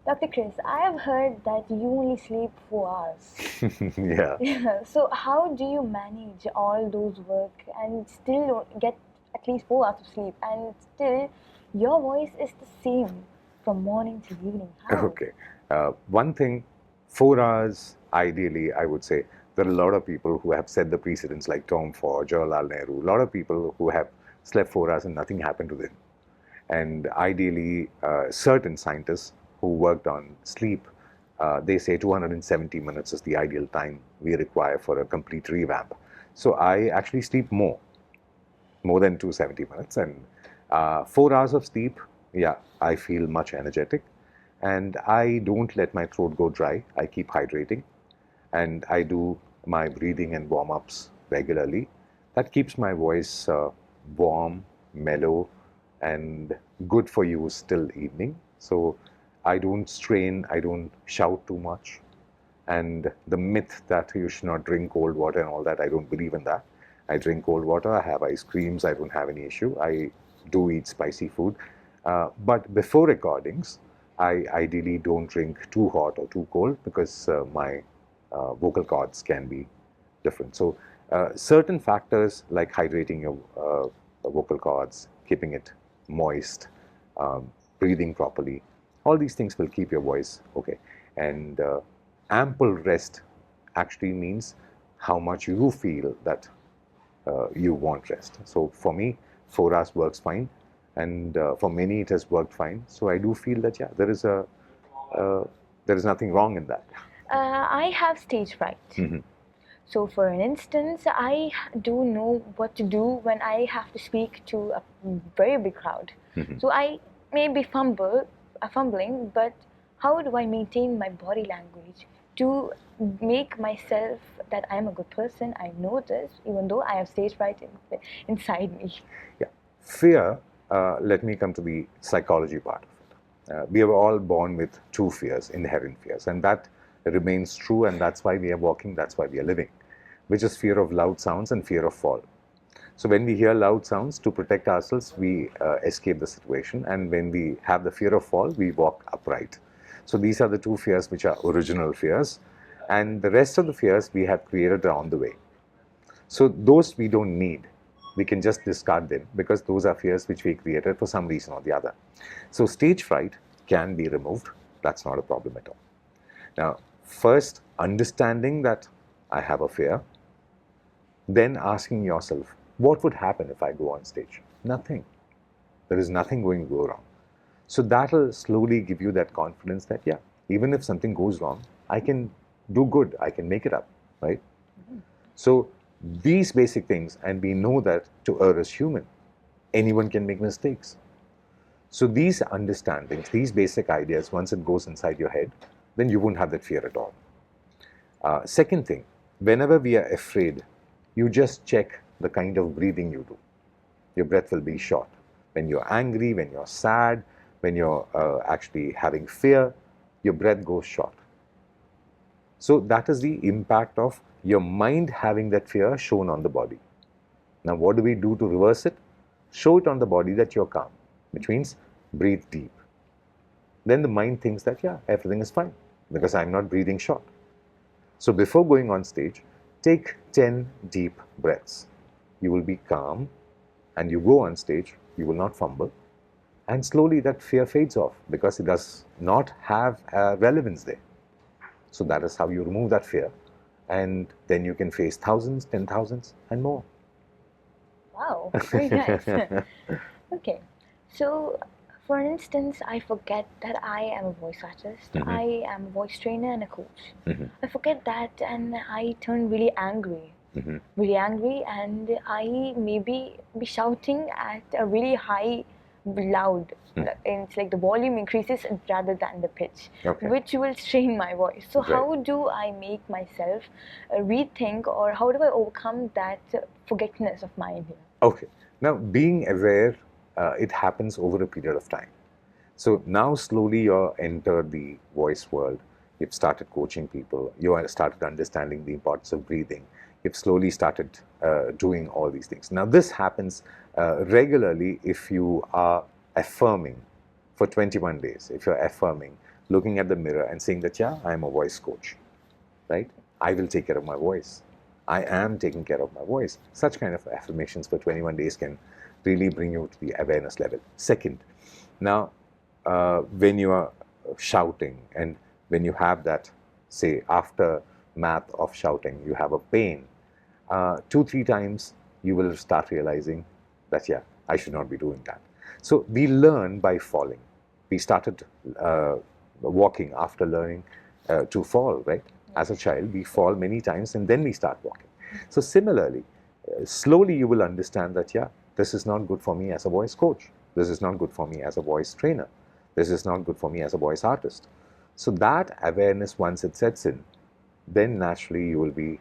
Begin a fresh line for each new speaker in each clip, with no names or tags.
Dr. Chris, I have heard that you only sleep 4 hours.
Yeah.
Yeah. So how do you manage all those work and still don't get at least 4 hours of sleep and still your voice is the same from morning till evening? How?
Okay. One thing, 4 hours, ideally, I would say, there are a lot of people who have set the precedents like Tom Ford, Jawaharlal Nehru, a lot of people who have slept 4 hours and nothing happened to them. And ideally, certain scientists who worked on sleep, they say 270 minutes is the ideal time we require for a complete revamp. So I actually sleep more than 270 minutes. And 4 hours of sleep, yeah, I feel much energetic. And I don't let my throat go dry. I keep hydrating. And I do my breathing and warm ups regularly. That keeps my voice warm, mellow, and good for use till evening. So I don't strain, I don't shout too much. And the myth that you should not drink cold water and all that, I don't believe in that. I drink cold water, I have ice creams, I don't have any issue. I do eat spicy food. But before recordings, I ideally don't drink too hot or too cold because my vocal cords can be different. So, certain factors like hydrating your vocal cords, keeping it moist, breathing properly, all these things will keep your voice okay. And ample rest actually means how much you feel that you want rest. So for me, 4 hours works fine, and for many it has worked fine. So I do feel that yeah, uh, there is nothing wrong in that.
I have stage fright.
Mhm.
So, for an instance, I do know what to do when I have to speak to a very big crowd.
Mhm.
So, I may be fumbling, but how do I maintain my body language to make myself that I'm a good person? I know this, even though I have stage fright inside me.
Yeah, fear. Let me come to the psychology part of it. We are all born with two fears, inherent fears, and that remains true, and that's why we are walking, that's why we are living, which is fear of loud sounds and fear of fall. So when we hear loud sounds, to protect ourselves, we escape the situation, and when we have the fear of fall, we walk upright. So these are the two fears which are original fears, and the rest of the fears we have created along the way. So those we don't need. We can just discard them because those are fears which we created for some reason or the other. So stage fright can be removed. That's not a problem at all. Now, first understanding that I have a fear, then asking yourself, what would happen if I go on stage? Nothing. There is nothing going to go wrong. So that will slowly give you that confidence that, yeah, even if something goes wrong, I can do good, I can make it up, right? So these basic things, and we know that to err is human. Anyone can make mistakes. So these understandings, these basic ideas, once it goes inside your head, then you won't have that fear at all. Second thing, whenever we are afraid, you just check the kind of breathing you do. Your breath will be short. When you're angry, when you're sad, when you're actually having fear, your breath goes short. So that is the impact of your mind having that fear shown on the body. Now, what do we do to reverse it? Show it on the body that you're calm, which means breathe deep. Then the mind thinks that, yeah, everything is fine because I'm not breathing short. So before going on stage, take 10 deep breaths. You will be calm and you go on stage, you will not fumble, and slowly that fear fades off because it does not have relevance there. So that is how you remove that fear, and then you can face thousands, 10,000s, and more.
Wow, very nice. Okay, so for instance, I forget that I am a voice artist,
Mhm.
I am a voice trainer and a coach.
Mhm.
I forget that and I turn really angry.
Mhm.
Really angry, and I maybe be shouting at a really high, loud. It's like the volume increases rather than the pitch,
Okay.
which will strain my voice. So,
Right.
how do I make myself rethink, or how do I overcome that forgetfulness of mine here?
Okay. Now, being aware, it happens over a period of time. So now slowly you're entered the voice world. You've started coaching people. You have started understanding the importance of breathing. You've slowly started doing all these things. Now this happens regularly if you are affirming for 21 days. If you're affirming, looking at the mirror and saying that, yeah, I am a voice coach, right? I will take care of my voice. I am taking care of my voice. Such kind of affirmations for 21 days can really bring you to the awareness level. Second, now, when you are shouting and when you have that, say, aftermath of shouting, you have a pain, 2, 3 times you will start realizing that, yeah, I should not be doing that. So we learn by falling. We started walking after learning to fall, right? As a child, we fall many times and then we start walking. So similarly, slowly you will understand that, yeah, this is not good for me as a voice coach. This is not good for me as a voice trainer. This is not good for me as a voice artist. So that awareness, once it sets in, then naturally you will be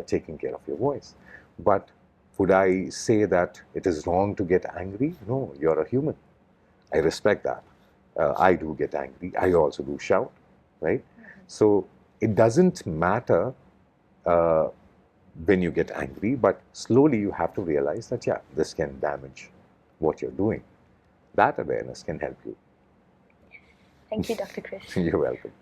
taking care of your voice. But would I say that it is wrong to get angry? No, you're a human. I respect that. I do get angry. I also do shout, right? So it doesn't matter uh, when you get angry, but slowly you have to realize that, yeah, this can damage what you're doing. That awareness can help you.
Thank you, Dr. Kriss.
You're welcome.